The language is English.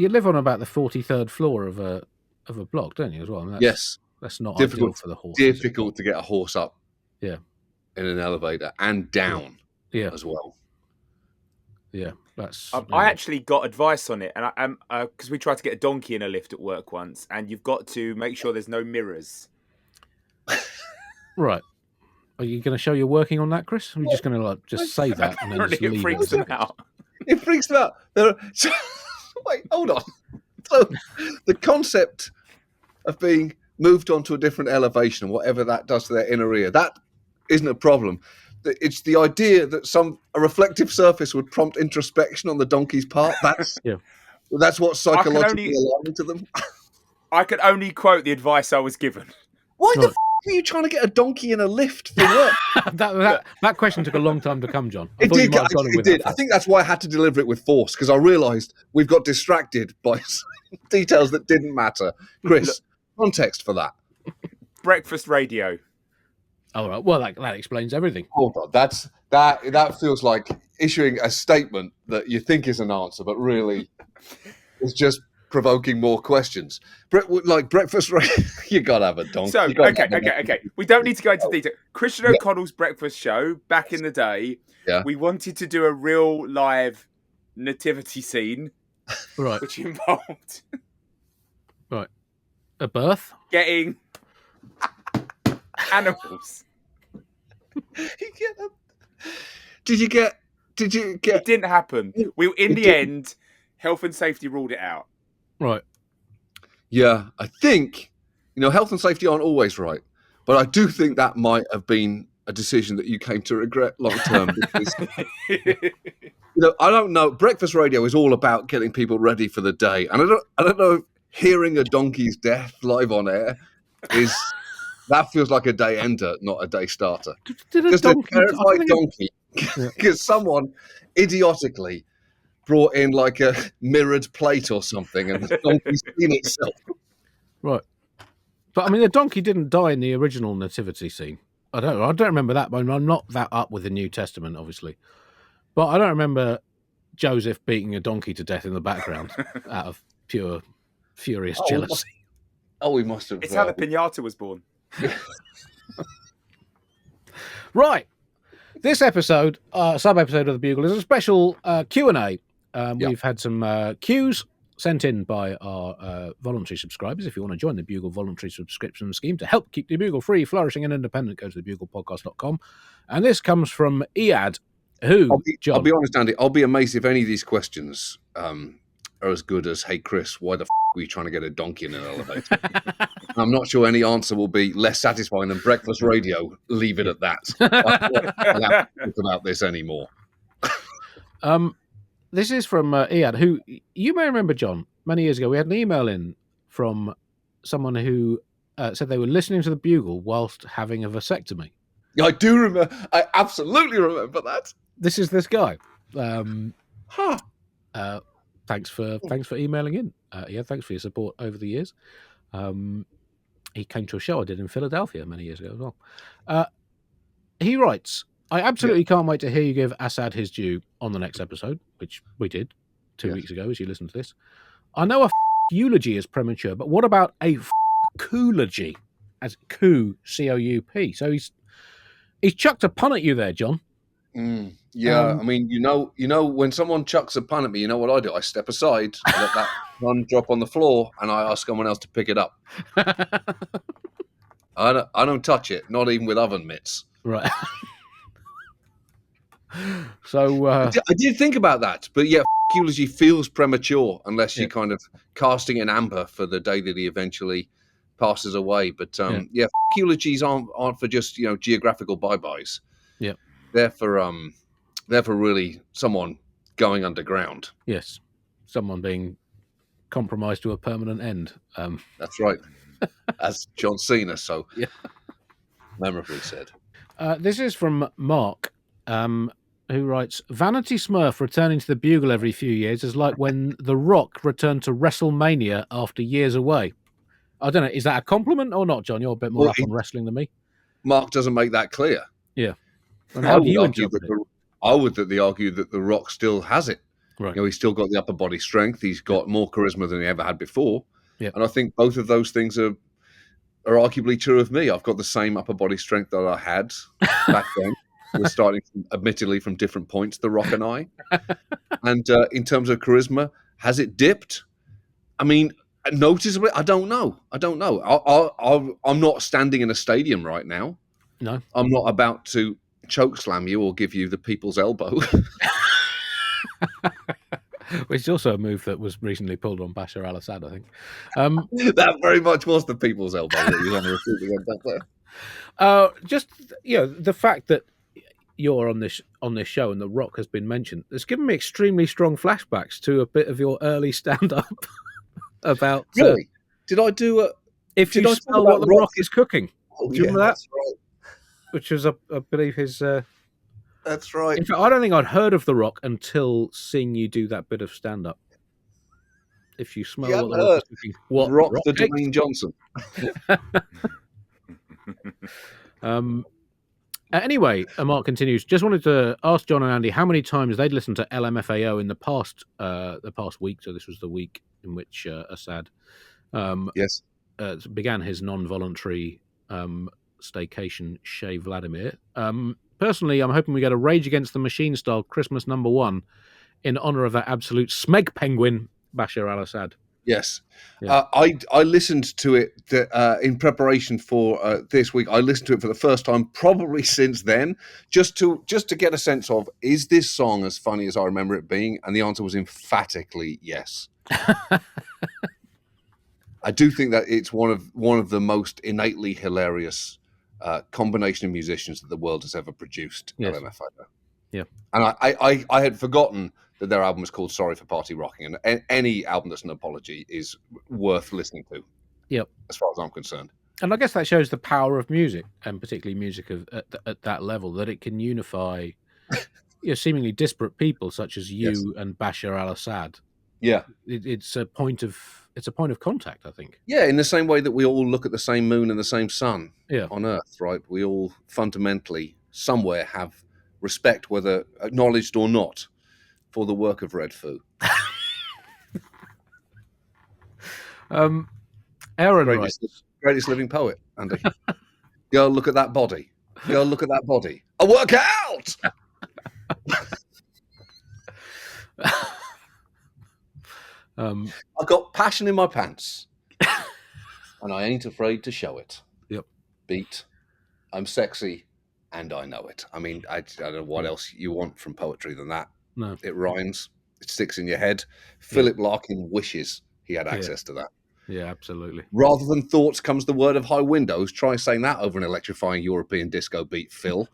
You live on about the 43rd floor of a block, don't you, as well? And that's not ideal for the horse. Difficult to get a horse up. Yeah. In an elevator and down. Yeah. As well. Yeah, that's. I actually got advice on it, and because we tried to get a donkey in a lift at work once, and you've got to make sure there's no mirrors. Right. Are you going to show you're working on that, Chris? Or are you just going to just say that and then just leave it freaks them out. It freaks them out. Wait, hold on. So the concept of being moved onto a different elevation, whatever that does to their inner ear, that isn't a problem. It's the idea that a reflective surface would prompt introspection on the donkey's part. That's what's psychologically alarming to them. I could only quote the advice I was given. Why the f*** are you trying to get a donkey in a lift for work? that question took a long time to come, John. It did. I think that's why I had to deliver it with force, because I realised we've got distracted by details that didn't matter. Chris, context for that. Breakfast radio. All right. Well, that explains everything. Hold on. That feels like issuing a statement that you think is an answer, but really is just provoking more questions. Like breakfast, you got to have a donkey. So, okay. We don't need to go into detail. Christian O'Connell's breakfast show back in the day, we wanted to do a real live nativity scene, right? Which involved a birth, getting animals. Did you get? It didn't happen. In the end, health and safety ruled it out. Right. Yeah, I think health and safety aren't always right, but I do think that might have been a decision that you came to regret long term. Because, I don't know. Breakfast radio is all about getting people ready for the day, and I don't know if hearing a donkey's death live on air is. That feels like a day ender, not a day starter. Just a terrified donkey, because someone idiotically brought in like a mirrored plate or something, and the donkey's seen itself. Right, but I mean, the donkey didn't die in the original nativity scene. I don't remember that. But I'm not that up with the New Testament, obviously, but I don't remember Joseph beating a donkey to death in the background out of pure furious jealousy. We must have. It's how the piñata was born. Right, this episode, sub-episode of the Bugle, is a special Q&A. We've had some Q's sent in by our voluntary subscribers. If you want to join the Bugle voluntary subscription scheme to help keep the Bugle free, flourishing and independent, go to thebuglepodcast.com. And this comes from Iad, who... I'll be honest, Andy, I'll be amazed if any of these questions are as good as, hey, Chris, why the were you trying to get a donkey in an elevator? I'm not sure any answer will be less satisfying than breakfast radio. Leave it at that. I don't have to talk about this anymore. This is from Iad, who you may remember, John, many years ago. We had an email in from someone who said they were listening to the Bugle whilst having a vasectomy. I do remember. I absolutely remember that. This is this guy. Thanks for emailing in. Thanks for your support over the years. He came to a show I did in Philadelphia many years ago as well. He writes, I absolutely can't wait to hear you give Assad his due on the next episode, which we did 2 weeks ago as you listened to this. I know a eulogy is premature, but what about a coology? As coup, C-O-U-P. So he's chucked a pun at you there, John. I mean, when someone chucks a pun at me, you know what I do? I step aside, let that pun drop on the floor, and I ask someone else to pick it up. I don't touch it, not even with oven mitts. Right. So I did think about that, but eulogy feels premature unless you're kind of casting an amber for the day that he eventually passes away. But eulogies aren't for just geographical bye-byes. Yeah. They're for really someone going underground. Yes, someone being compromised to a permanent end. That's right, as John Cena so memorably said. This is from Mark, who writes, Vanity Smurf returning to the Bugle every few years is like when The Rock returned to WrestleMania after years away. I don't know, is that a compliment or not, John? You're a bit more up on wrestling than me. Mark doesn't make that clear. Yeah. And how do you interpret it? I would argue that The Rock still has it. Right. He's still got the upper body strength. He's got more charisma than he ever had before. Yeah. And I think both of those things are arguably true of me. I've got the same upper body strength that I had back then. We're starting, admittedly, from different points, The Rock and I. And in terms of charisma, has it dipped? I mean, noticeably, I don't know. I'm not standing in a stadium right now. No. I'm not about to choke slam you or give you the people's elbow. Which is also a move that was recently pulled on Bashar al-Assad, I think. That very much was the people's elbow that you want to recruit against that player. Just the fact that you're on this show and The Rock has been mentioned, it's given me extremely strong flashbacks to a bit of your early stand-up about. Really? Did I do a? If you smell what The Rock is cooking, do you remember that? That's right. Which was, I believe, his. That's right. In fact, I don't think I'd heard of The Rock until seeing you do that bit of stand-up. If you smell what The Rock is cooking, what Rock the Dwayne Johnson. Anyway, Mark continues. Just wanted to ask John and Andy how many times they'd listened to LMFAO in the past week. So this was the week in which Assad began his non-voluntary staycation shave Vladimir. Personally, I'm hoping we get a Rage Against the Machine style Christmas #1 in honor of that absolute smeg penguin, Bashar al-Assad. Yes. Yeah. I listened to it in preparation for this week. I listened to it for the first time probably since then, just to get a sense of, is this song as funny as I remember it being? And the answer was emphatically yes. I do think that it's one of the most innately hilarious combination of musicians that the world has ever produced. Yes. LMFAO. Yeah. And I had forgotten that their album is called Sorry for Party Rocking, and any album that's an apology is worth listening to. Yep. As far as I'm concerned. And I guess that shows the power of music, and particularly music at that level, that it can unify seemingly disparate people such as you and Bashar al-Assad. Yeah. It's a point of contact, I think. Yeah, in the same way that we all look at the same moon and the same sun on Earth, right? We all fundamentally somewhere have respect, whether acknowledged or not, for the work of Red Foo. Aaron greatest living poet, Andy. Girl, look at that body. Girl, look at that body. I work out! I've got passion in my pants. And I ain't afraid to show it. Yep. Beat. I'm sexy, and I know it. I mean, I don't know what else you want from poetry than that. No. It rhymes. It sticks in your head. Philip Larkin wishes he had access to that. Yeah, absolutely. Rather than thoughts comes the word of high windows. Try saying that over an electrifying European disco beat, Phil.